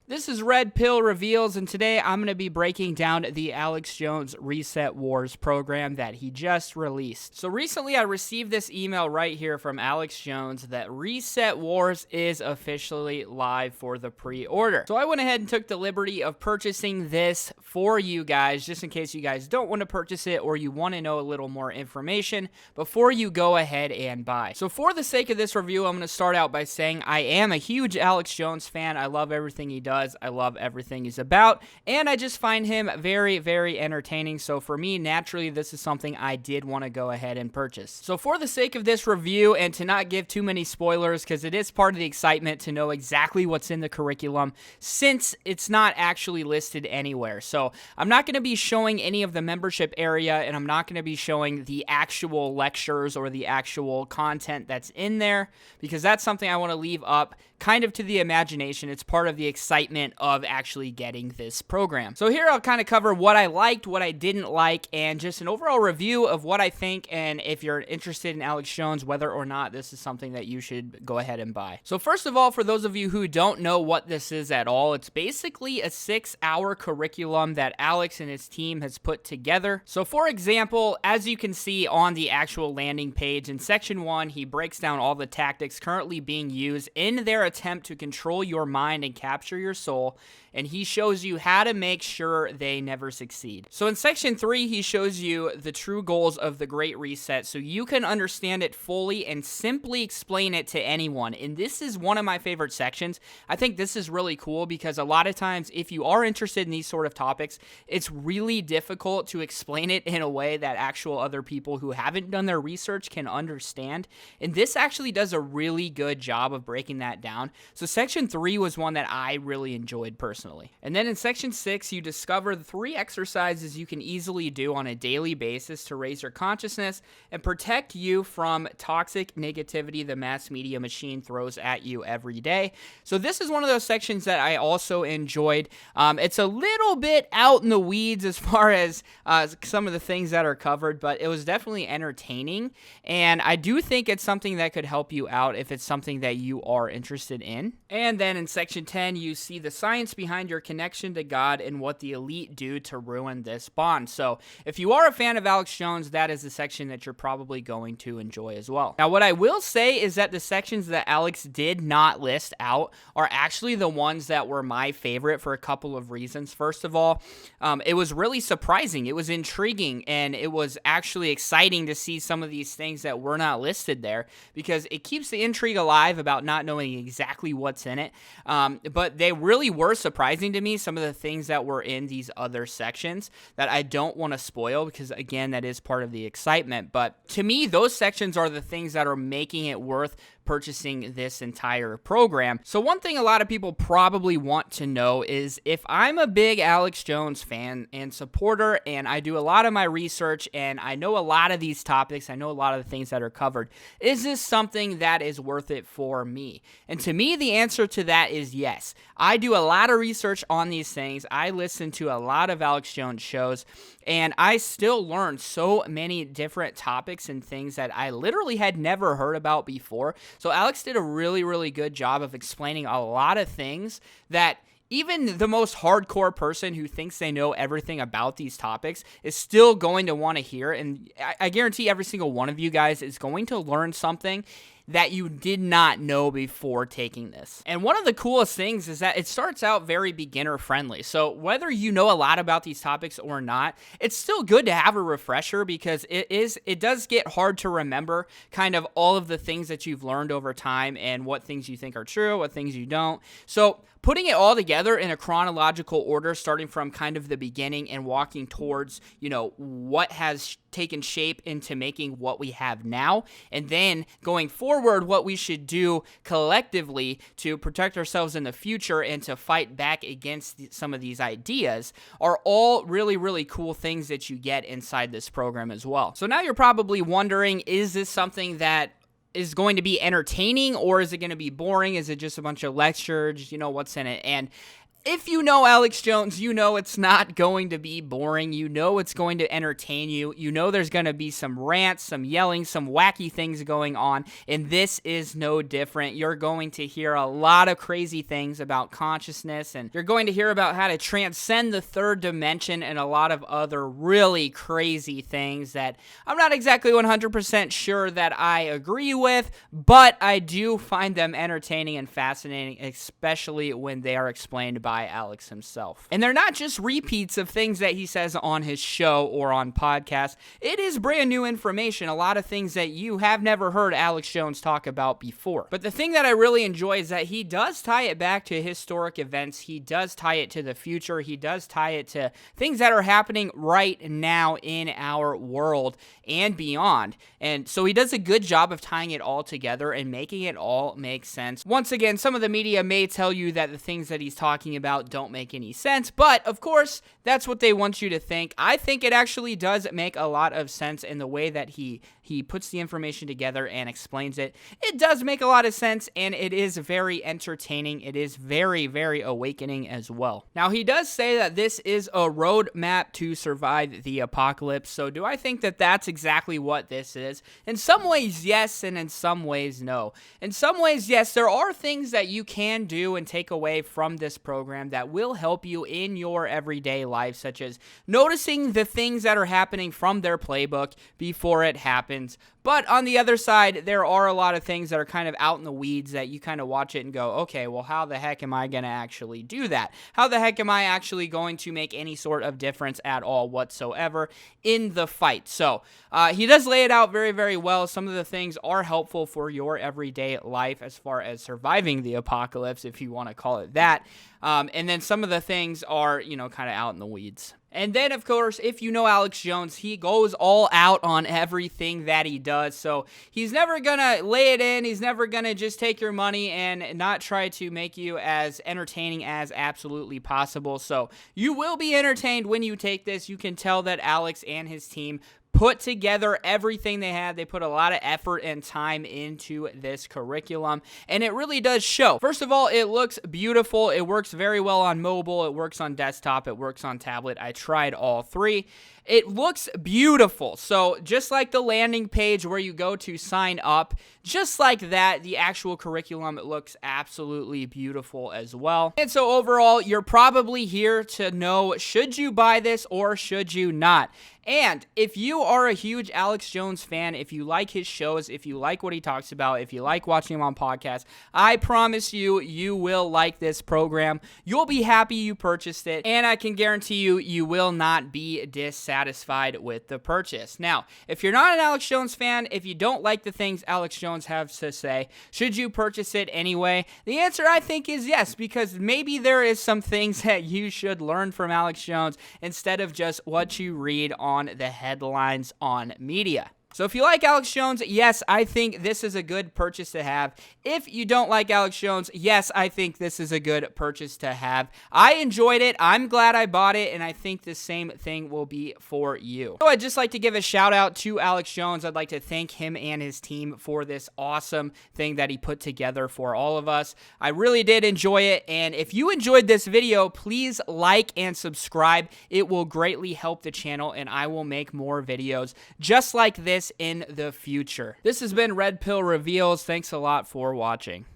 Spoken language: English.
This is Red Pill Reveals, and today I'm going to be breaking down the Alex Jones Reset Wars program that he just released. So recently I received this email right here from Alex Jones that Reset Wars is officially live for the pre-order. So I went ahead and took the liberty of purchasing this for you guys, just in case you guys don't want to purchase it or you want to know a little more information before you go ahead and buy. So for the sake of this review, I'm going to start out by saying I am a huge Alex Jones fan. I love everything he does. I love everything he's about, and I just find him very, very entertaining. So for me, naturally, this is something I did want to go ahead and purchase. So for the sake of this review, and to not give too many spoilers, because it is part of the excitement to know exactly what's in the curriculum, since it's not actually listed anywhere. So I'm not going to be showing any of the membership area, and I'm not going to be showing the actual lectures or the actual content that's in there, because that's something I want to leave up kind of to the imagination. It's part of the excitement of actually getting this program. So here I'll kind of cover what I liked, what I didn't like, and just an overall review of what I think, and if you're interested in Alex Jones, whether or not this is something that you should go ahead and buy. So first of all, for those of you who don't know what this is at all, it's basically a 6-hour curriculum that Alex and his team has put together. So for example, as you can see on the actual landing page, in section 1, he breaks down all the tactics currently being used in their attempt to control your mind and capture your soul, and he shows you how to make sure they never succeed. So in section 3, he shows you the true goals of the Great Reset so you can understand it fully and simply explain it to anyone. And this is one of my favorite sections. I think this is really cool because a lot of times if you are interested in these sort of topics, it's really difficult to explain it in a way that actual other people who haven't done their research can understand. And this actually does a really good job of breaking that down. So section 3 was one that I really enjoyed personally. And then in section 6, you discover the 3 exercises you can easily do on a daily basis to raise your consciousness and protect you from toxic negativity the mass media machine throws at you every day. So this is one of those sections that I also enjoyed. It's a little bit out in the weeds as far as some of the things that are covered, but it was definitely entertaining. And I do think it's something that could help you out if it's something that you are interested in. And then in section 10, you see the science behind your connection to God and what the elite do to ruin this bond. So if you are a fan of Alex Jones, that is the section that you're probably going to enjoy as well. Now, what I will say is that the sections that Alex did not list out are actually the ones that were my favorite for a couple of reasons. First of all, it was really surprising. It was intriguing, and it was actually exciting to see some of these things that were not listed there because it keeps the intrigue alive about not knowing exactly what's in it. But they really were surprising to me, some of the things that were in these other sections that I don't want to spoil because, again, that is part of the excitement. But to me, those sections are the things that are making it worth purchasing this entire program. So one thing a lot of people probably want to know is if I'm a big Alex Jones fan and supporter and I do a lot of my research and I know a lot of these topics, I know a lot of the things that are covered, is this something that is worth it for me? And to me, the answer to that is yes. I do a lot of research on these things. I listen to a lot of Alex Jones shows, and I still learn so many different topics and things that I literally had never heard about before. So Alex did a really, really good job of explaining a lot of things that even the most hardcore person who thinks they know everything about these topics is still going to want to hear. And I guarantee every single one of you guys is going to learn something that you did not know before taking this. And one of the coolest things is that it starts out very beginner friendly. So whether you know a lot about these topics or not, it's still good to have a refresher because it does get hard to remember kind of all of the things that you've learned over time and what things you think are true, what things you don't. So putting it all together in a chronological order, starting from kind of the beginning and walking towards, what has taken shape into making what we have now, and then going forward, what we should do collectively to protect ourselves in the future and to fight back against some of these ideas are all really, really cool things that you get inside this program as well. So now you're probably wondering, is this something that is going to be entertaining or is it going to be boring? Is it just a bunch of lectures? What's in it? And If you know Alex Jones, you know it's not going to be boring. You know it's going to entertain you. You know there's going to be some rants, some yelling, some wacky things going on, and this is no different. You're going to hear a lot of crazy things about consciousness, and you're going to hear about how to transcend the third dimension and a lot of other really crazy things that I'm not exactly 100% sure that I agree with, but I do find them entertaining and fascinating, especially when they are explained by Alex himself. And they're not just repeats of things that he says on his show or on podcasts. It is brand new information, a lot of things that you have never heard Alex Jones talk about before. But the thing that I really enjoy is that he does tie it back to historic events. He does tie it to the future. He does tie it to things that are happening right now in our world and beyond. And so he does a good job of tying it all together and making it all make sense. Once again, some of the media may tell you that the things that he's talking about don't make any sense, but of course, that's what they want you to think. I think it actually does make a lot of sense in the way that he puts the information together and explains it. It does make a lot of sense, and it is very entertaining. It is very, very awakening as well. Now, he does say that this is a roadmap to survive the apocalypse, so do I think that that's exactly what this is? In some ways, yes, and in some ways, no. In some ways, yes, there are things that you can do and take away from this program that will help you in your everyday life, such as noticing the things that are happening from their playbook before it happens. But on the other side, there are a lot of things that are kind of out in the weeds that you kind of watch it and go, okay, well, how the heck am I going to actually do that? How the heck am I actually going to make any sort of difference at all whatsoever in the fight? So he does lay it out very, very well. Some of the things are helpful for your everyday life as far as surviving the apocalypse, if you want to call it that. And then some of the things are, kind of out in the weeds. And then, of course, if you know Alex Jones, he goes all out on everything that he does. So he's never going to lay it in. He's never going to just take your money and not try to make you as entertaining as absolutely possible. So you will be entertained when you take this. You can tell that Alex and his team put together everything they had. They put a lot of effort and time into this curriculum, and it really does show. First of all, it looks beautiful. It works very well on mobile. It works on desktop. It works on tablet. I tried all three. It looks beautiful. So just like the landing page where you go to sign up, just like that, the actual curriculum, it looks absolutely beautiful as well. And so overall, you're probably here to know, should you buy this or should you not? And if you are a huge Alex Jones fan, if you like his shows, if you like what he talks about, if you like watching him on podcasts, I promise you, you will like this program. You'll be happy you purchased it, and I can guarantee you, you will not be dissatisfied with the purchase. Now, if you're not an Alex Jones fan, if you don't like the things Alex Jones has to say, should you purchase it anyway? The answer, I think, is yes, because maybe there is some things that you should learn from Alex Jones instead of just what you read on the headlines on media. So if you like Alex Jones, yes, I think this is a good purchase to have. If you don't like Alex Jones, yes, I think this is a good purchase to have. I enjoyed it. I'm glad I bought it, and I think the same thing will be for you. So I'd just like to give a shout out to Alex Jones. I'd like to thank him and his team for this awesome thing that he put together for all of us. I really did enjoy it, and if you enjoyed this video, please like and subscribe. It will greatly help the channel, and I will make more videos just like this in the future. This has been Red Pill Reveals. Thanks a lot for watching.